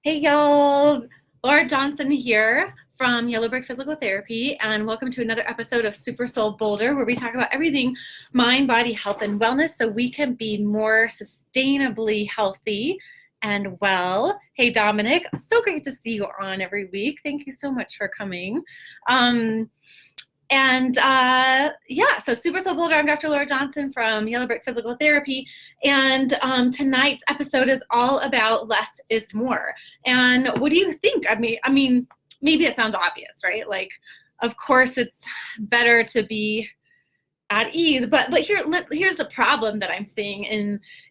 Hey y'all, Laura Johnson here from Yellowbrick Physical Therapy, and welcome to another episode of SuperSoul Boulder, where we talk about everything mind, body, health, and wellness so we can be more sustainably healthy and well. Hey Dominic, so great to see you on every week. Thank you so much for coming. So Super Soul Boulder, I'm Dr. Laura Johnson from Yellowbrick Physical Therapy. And tonight's episode is all about less is more. And what do you think? I mean, maybe it sounds obvious, right? Like, of course, it's better to be at ease, but here's the problem that I'm seeing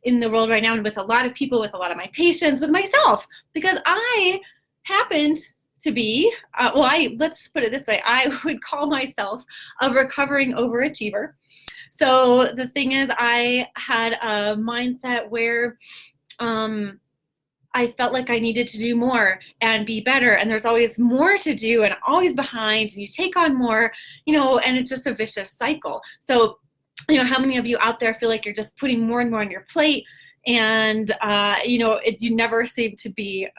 in the world right now, and with a lot of people, with a lot of my patients, with myself, because I happened to be, let's put it this way, I would call myself a recovering overachiever. So the thing is, I had a mindset where I felt like I needed to do more and be better, and there's always more to do and always behind, and you take on more, and it's just a vicious cycle. So, how many of you out there feel like you're just putting more and more on your plate, and you never seem to be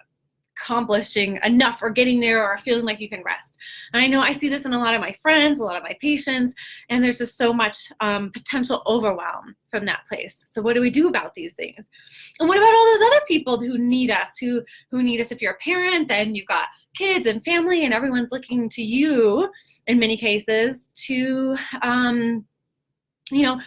accomplishing enough or getting there or feeling like you can rest. And I know I see this in a lot of my friends, a lot of my patients, and there's just so much potential overwhelm from that place. So what do we do about these things? And what about all those other people who need us, who need us? If you're a parent, then you've got kids and family, and everyone's looking to you in many cases to do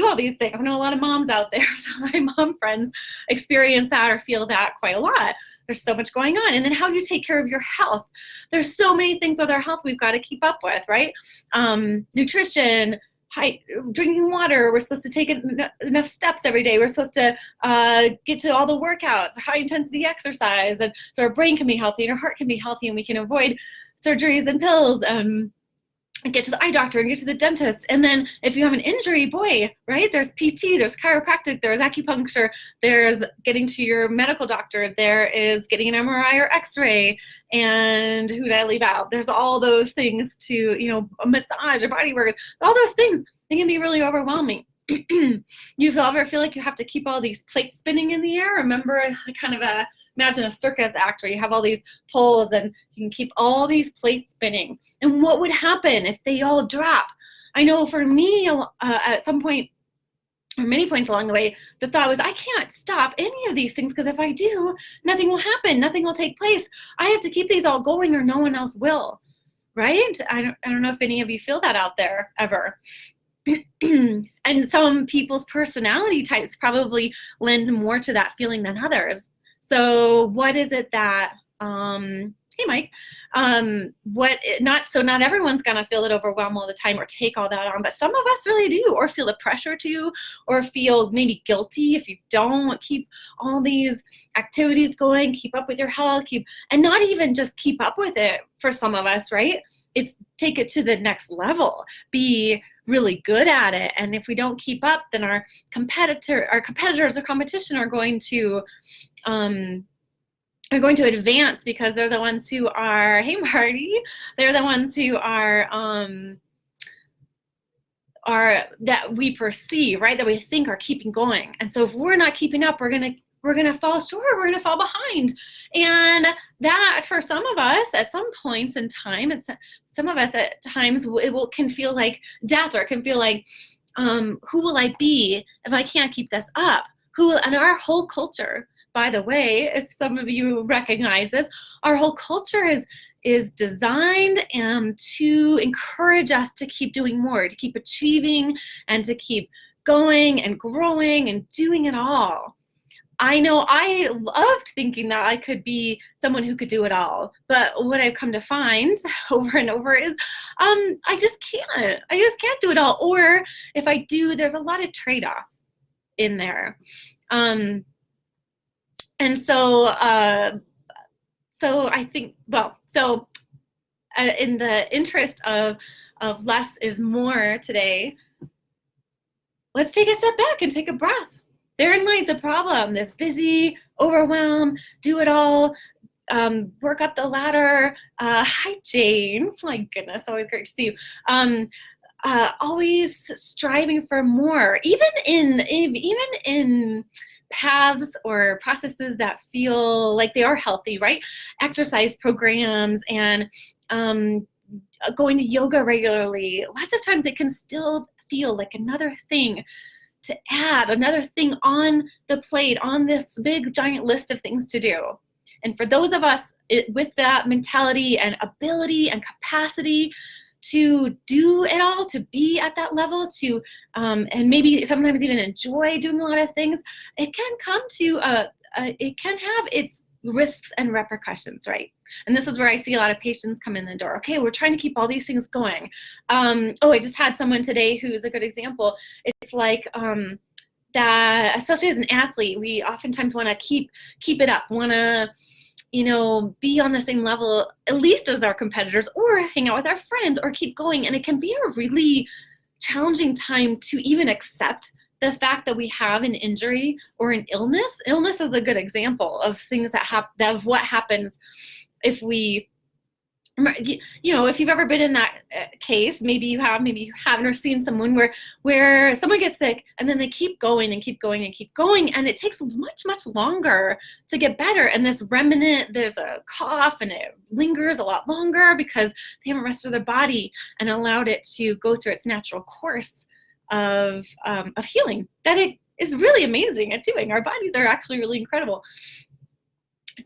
all these things. I know a lot of moms out there, so my mom friends experience that or feel that quite a lot. There's so much going on. And then how do you take care of your health? There's so many things with our health we've got to keep up with, right? Nutrition, drinking water. We're supposed to take enough steps every day. We're supposed to get to all the workouts, high intensity exercise, and so our brain can be healthy and our heart can be healthy, and we can avoid surgeries and pills. And get to the eye doctor and get to the dentist. And then if you have an injury, boy, right, there's PT, there's chiropractic, there's acupuncture, there's getting to your medical doctor, there is getting an MRI or x-ray, and who did I leave out? There's all those things to, a massage or body work, all those things. They can be really overwhelming. You ever feel like you have to keep all these plates spinning in the air? Remember, imagine a circus act where you have all these poles and you can keep all these plates spinning. And what would happen if they all drop? I know for me, at some point, or many points along the way, the thought was, I can't stop any of these things, because if I do, nothing will happen, nothing will take place. I have to keep these all going or no one else will, right? I don't know if any of you feel that out there ever. And some people's personality types probably lend more to that feeling than others. So what is it that, hey Mike, not everyone's gonna feel it overwhelmed all the time or take all that on, but some of us really do, or feel the pressure to, or feel maybe guilty if you don't keep all these activities going, keep up with your health, and not even just keep up with it for some of us, right? It's take it to the next level, be really good at it. And if we don't keep up, then our competitors or competition are going to advance, because they're the ones who are, hey Marty, they're the ones who are that we perceive, right, that we think are keeping going. And so if we're not keeping up, we're gonna fall short, we're gonna fall behind. And that, for some of us at some points in time, some of us at times can feel like death, or it can feel like, who will I be if I can't keep this up? And our whole culture, by the way, if some of you recognize this, our whole culture is designed to encourage us to keep doing more, to keep achieving, and to keep going and growing and doing it all. I know I loved thinking that I could be someone who could do it all, but what I've come to find over and over is I just can't do it all. Or if I do, there's a lot of trade-off in there. And so I think, in the interest of less is more today, let's take a step back and take a breath. Therein lies the problem. This busy, overwhelm, do it all, work up the ladder. Hi, Jane. My goodness, always great to see you. Always striving for more, even in paths or processes that feel like they are healthy, right? Exercise programs and going to yoga regularly, lots of times it can still feel like another thing to add, another thing on the plate, on this big giant list of things to do. And for those of us with that mentality and ability and capacity to do it all, to be at that level, to and maybe sometimes even enjoy doing a lot of things, it can come to it can have its risks and repercussions, right? And this is where I see a lot of patients come in the door. Okay, we're trying to keep all these things going. I just had someone today who's a good example. It's like that, especially as an athlete, we oftentimes want to keep it up, want to be on the same level at least as our competitors, or hang out with our friends, or keep going. And it can be a really challenging time to even accept the fact that we have an injury or an illness. Illness is a good example of things of what happens if we, if you've ever been in that case, maybe you haven't, or seen someone where someone gets sick and then they keep going and keep going and keep going, and it takes much, much longer to get better. And this remnant, there's a cough and it lingers a lot longer because they haven't rested their body and allowed it to go through its natural course of healing that it is really amazing at doing. Our bodies are actually really incredible.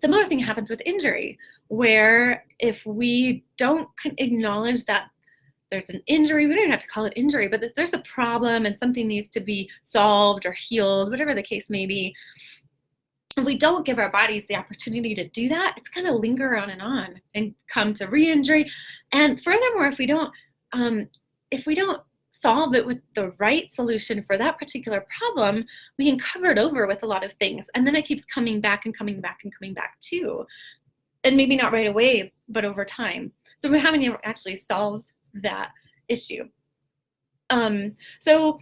Similar thing happens with injury, where if we don't acknowledge that there's an injury, we don't even have to call it injury, but there's a problem and something needs to be solved or healed, whatever the case may be. If we don't give our bodies the opportunity to do that, it's going to linger on and come to re-injury. And furthermore, if we don't solve it with the right solution for that particular problem, we can cover it over with a lot of things. And then it keeps coming back and coming back and coming back too. And maybe not right away, but over time. So we haven't actually solved that issue. So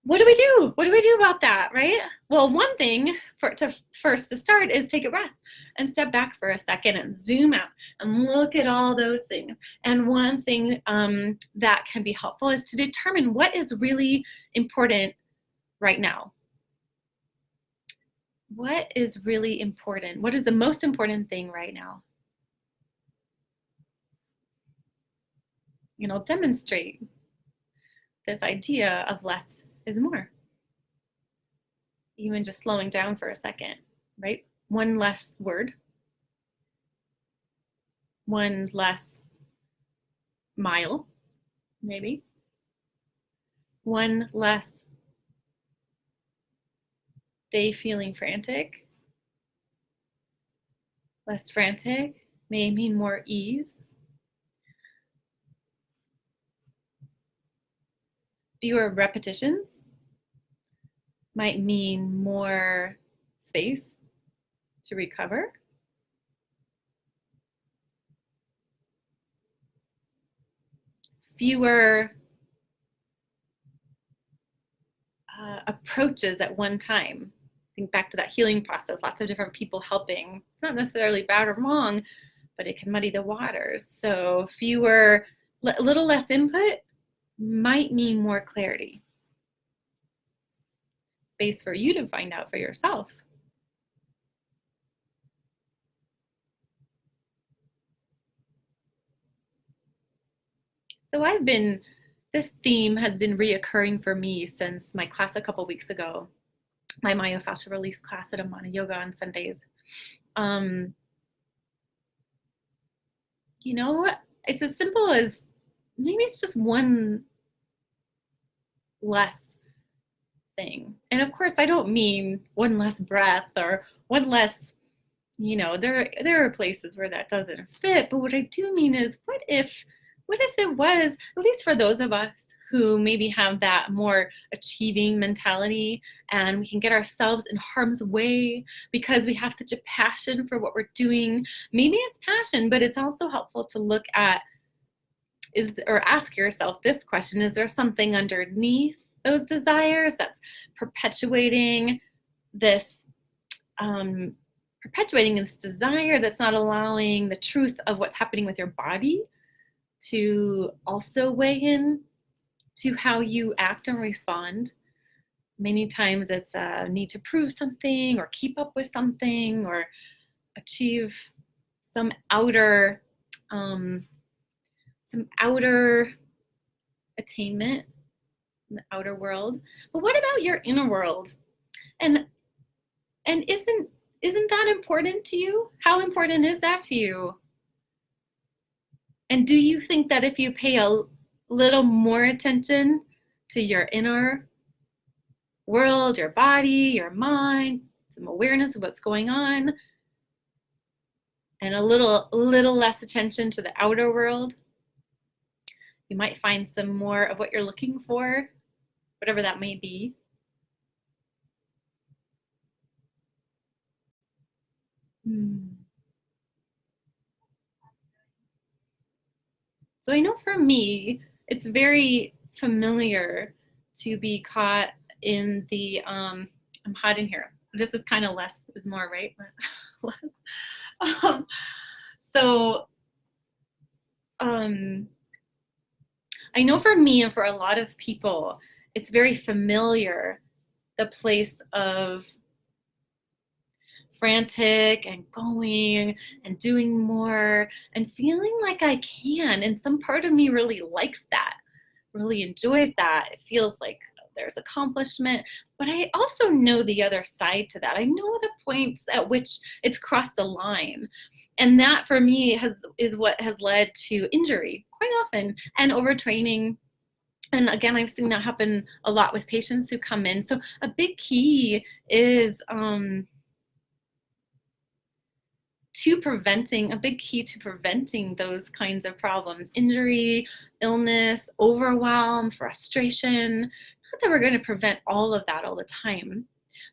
what do we do? What do we do about that, right? Well, one thing first to start is take a breath and step back for a second and zoom out and look at all those things. And one thing that can be helpful is to determine what is really important right now. What is really important? What is the most important thing right now? And I'll demonstrate this idea of less is more. Even just slowing down for a second, right? One less word, one less mile, maybe, one less day feeling frantic. Less frantic may mean more ease. Fewer repetitions might mean more space to recover. Fewer approaches at one time. Think back to that healing process, lots of different people helping. It's not necessarily bad or wrong, but it can muddy the waters. So a little less input might mean more clarity. Space for you to find out for yourself. So this theme has been reoccurring for me since my class a couple weeks ago, my myofascial release class at Amana Yoga on Sundays. It's as simple as maybe it's just one less thing. And of course, I don't mean one less breath or one less, there are places where that doesn't fit. But what I do mean is, what if it was, at least for those of us who maybe have that more achieving mentality, and we can get ourselves in harm's way because we have such a passion for what we're doing. Maybe it's passion, but it's also helpful to look at or ask yourself this question: is there something underneath those desires that's perpetuating this desire, that's not allowing the truth of what's happening with your body to also weigh in to how you act and respond? Many times it's a need to prove something or keep up with something or achieve some outer um, attainment in the outer world. But what about your inner world? And and isn't that important to you? How important is that to you? And do you think that if you pay a little more attention to your inner world, your body, your mind, some awareness of what's going on, and a little less attention to the outer world, you might find some more of what you're looking for, whatever that may be. So I know for me, it's very familiar to be caught in the, I'm hot in here. This is kind of less is more, right? um, so I know for me and for a lot of people, it's very familiar, the place of frantic and going and doing more and feeling like I can. And some part of me really likes that, really enjoys that. It feels like there's accomplishment, but I also know the other side to that. I know the points at which it's crossed a line. And that for me is what has led to injury quite often and overtraining. And again, I've seen that happen a lot with patients who come in. So a big key is a big key to preventing those kinds of problems: injury, illness, overwhelm, frustration. Not that we're going to prevent all of that all the time,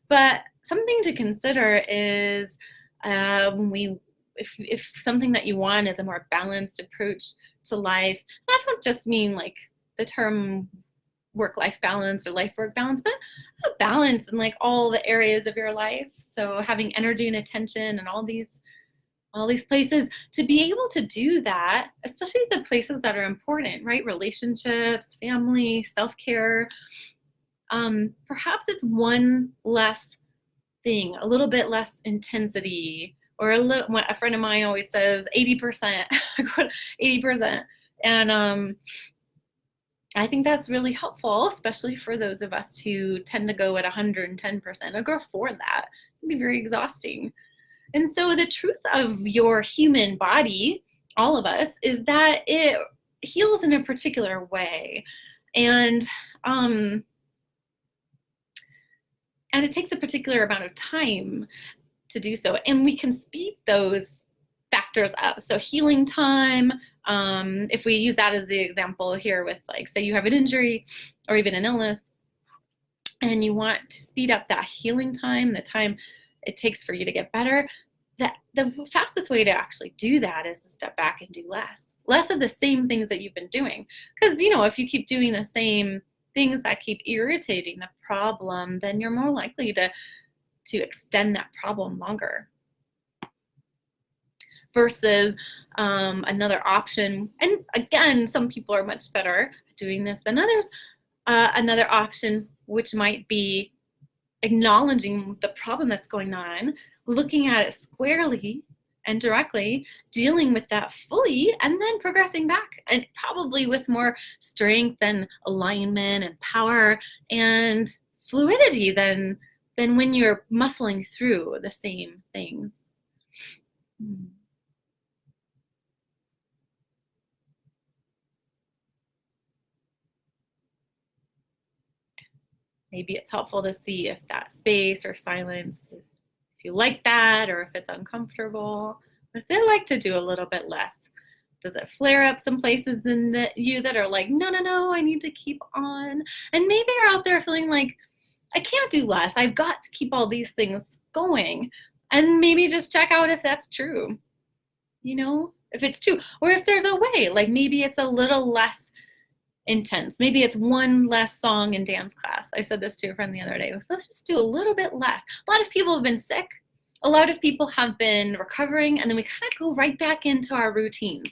but something to consider is if something that you want is a more balanced approach to life. I don't just mean like the term work-life balance or life-work balance, but a balance in like all the areas of your life. So having energy and attention and all these places, to be able to do that, especially the places that are important, right? Relationships, family, self-care. Perhaps it's one less thing, a little bit less intensity, or a friend of mine always says 80%, 80%. And I think that's really helpful, especially for those of us who tend to go at 110% or go for that. It can be very exhausting. And so the truth of your human body, all of us, is that it heals in a particular way. And it takes a particular amount of time to do so. And we can speed those factors up. So healing time, if we use that as the example here with, like, say you have an injury or even an illness, and you want to speed up that healing time, the time it takes for you to get better, that the fastest way to actually do that is to step back and do less of the same things that you've been doing. Because, if you keep doing the same things that keep irritating the problem, then you're more likely to extend that problem longer. Versus another option, and again, some people are much better at doing this than others, another option which might be acknowledging the problem that's going on, looking at it squarely and directly, dealing with that fully, and then progressing back, and probably with more strength and alignment and power and fluidity than when you're muscling through the same things. Maybe it's helpful to see if that space or silence, if you like that, or if it's uncomfortable. If they like to do a little bit less, does it flare up some places in you that are like, no, I need to keep on? And maybe you're out there feeling like, I can't do less. I've got to keep all these things going. And maybe just check out if that's true, if it's true. Or if there's a way, like maybe it's a little less intense. Maybe it's one less song in dance class. I said this to a friend the other day. Let's just do a little bit less. A lot of people have been sick. A lot of people have been recovering, and then we kind of go right back into our routines.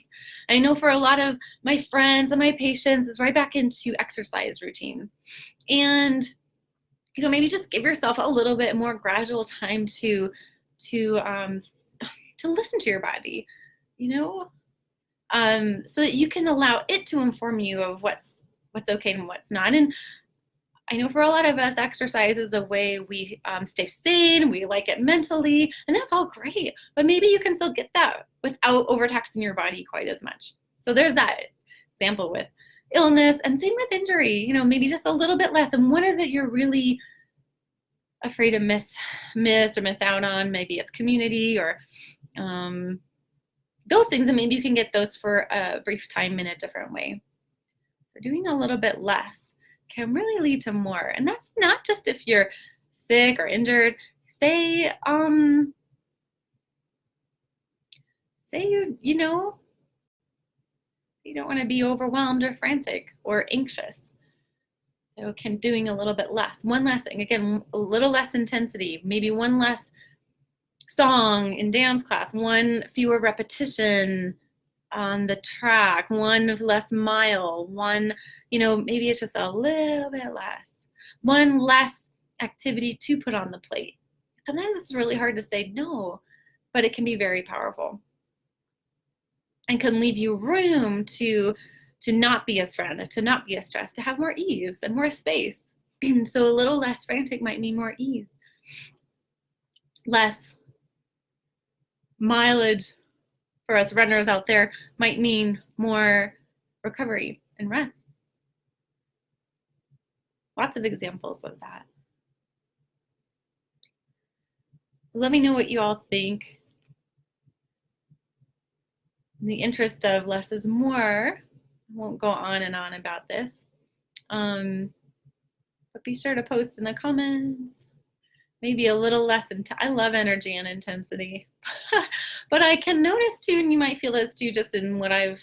I know for a lot of my friends and my patients, it's right back into exercise routines. And maybe just give yourself a little bit more gradual time to listen to your body, so that you can allow it to inform you of what's okay and what's not. And I know for a lot of us, exercise is a way we stay sane, we like it mentally, and that's all great. But maybe you can still get that without overtaxing your body quite as much. So there's that example with illness, and same with injury, maybe just a little bit less. And what is it you're really afraid to miss or miss out on? Maybe it's community or those things, and maybe you can get those for a brief time in a different way. So doing a little bit less can really lead to more. And that's not just if you're sick or injured. Say you don't want to be overwhelmed or frantic or anxious. So doing a little bit less, one less thing, again, a little less intensity, maybe one less song in dance class, one fewer repetition on the track, one less mile, one, maybe it's just a little bit less, one less activity to put on the plate. Sometimes it's really hard to say no, but it can be very powerful and can leave you room to not be as frantic, to not be as stressed, to have more ease and more space. So a little less frantic might mean more ease. Less mileage for us runners out there might mean more recovery and rest. Lots of examples of that. Let me know what you all think. In the interest of less is more, I won't go on and on about this. But be sure to post in the comments. Maybe a little less. I love energy and intensity. But I can notice too, and you might feel this too, just in what I've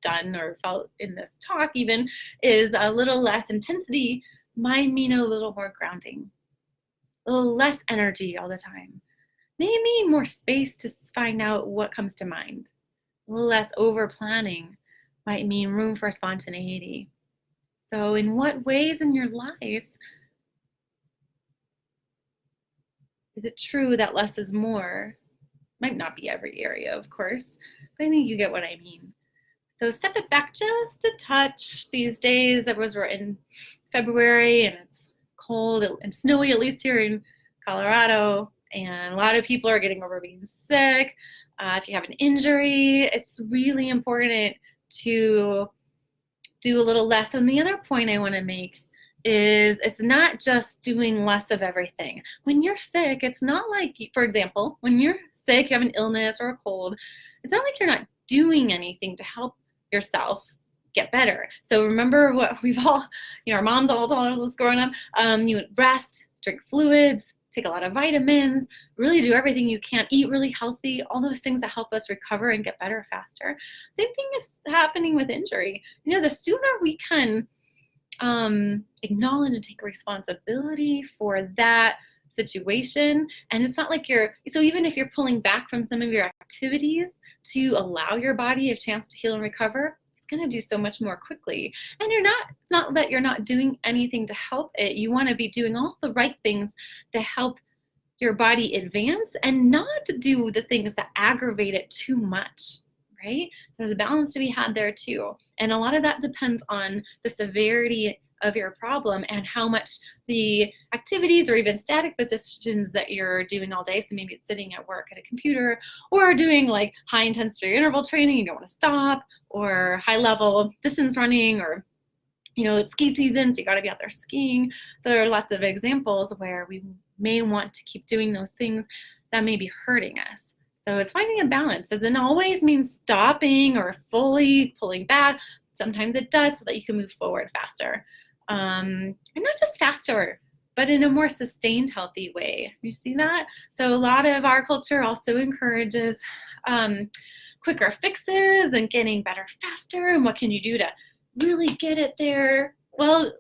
done or felt in this talk even, is a little less intensity might mean a little more grounding, a little less energy all the time. Maybe more space to find out what comes to mind. A little less over planning might mean room for spontaneity. So in what ways in your life is it true that less is more? Might not be every area, of course, but I think you get what I mean. So step it back just a touch these days. We're in February and it's cold and snowy, at least here in Colorado, and a lot of people are getting over being sick. If you have an injury, it's really important to do a little less. And the other point I want to make is it's not just doing less of everything. When you're sick, it's not like, for example, when you're sick, you have an illness or a cold, it's not like you're not doing anything to help yourself get better. So remember what we've all, our moms all told us growing up, you rest, drink fluids, take a lot of vitamins, really do everything you can, eat really healthy, all those things that help us recover and get better faster. Same thing is happening with injury. The sooner we can acknowledge and take responsibility for that situation, and it's not like so even if you're pulling back from some of your activities to allow your body a chance to heal and recover, it's going to do so much more quickly. And it's not that you're not doing anything to help it. You want to be doing all the right things to help your body advance and not do the things that aggravate it too much, right? There's a balance to be had there too. And a lot of that depends on the severity of your problem and how much the activities or even static positions that you're doing all day. So maybe it's sitting at work at a computer or doing like high intensity interval training, you don't want to stop, or high level distance running, or it's ski season, so you got to be out there skiing. So there are lots of examples where we may want to keep doing those things that may be hurting us. So it's finding a balance. Doesn't always mean stopping or fully pulling back. Sometimes it does, so that you can move forward faster. And not just faster, but in a more sustained, healthy way. You see that? So a lot of our culture also encourages quicker fixes and getting better faster. And what can you do to really get it there? Well,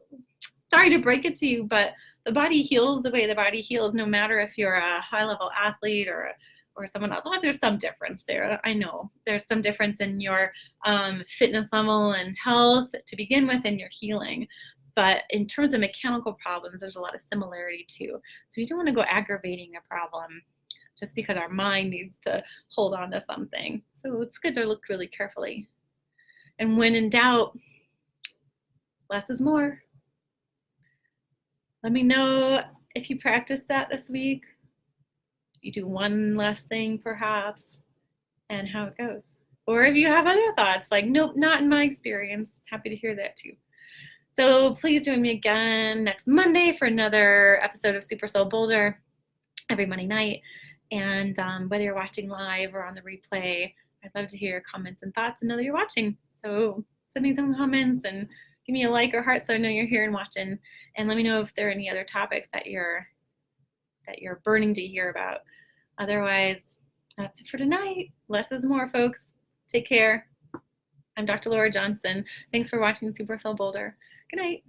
sorry to break it to you, but the body heals the way the body heals, no matter if you're a high-level athlete or someone else. Oh, there's some difference there. I know there's some difference in your fitness level and health to begin with, and your healing. But in terms of mechanical problems, there's a lot of similarity too. So you don't want to go aggravating a problem just because our mind needs to hold on to something. So it's good to look really carefully. And when in doubt, less is more. Let me know if you practice that this week. You do one less thing perhaps, and how it goes. Or if you have other thoughts, like, nope, not in my experience, happy to hear that too. So please join me again next Monday for another episode of SuperSoul Boulder every Monday night. And whether you're watching live or on the replay, I'd love to hear your comments and thoughts and know that you're watching. So send me some comments and give me a like or heart so I know you're here and watching. And let me know if there are any other topics that you're burning to hear about. Otherwise, that's it for tonight. Less is more, folks. Take care. I'm Dr. Laura Johnson. Thanks for watching SuperSoul Boulder. Good night.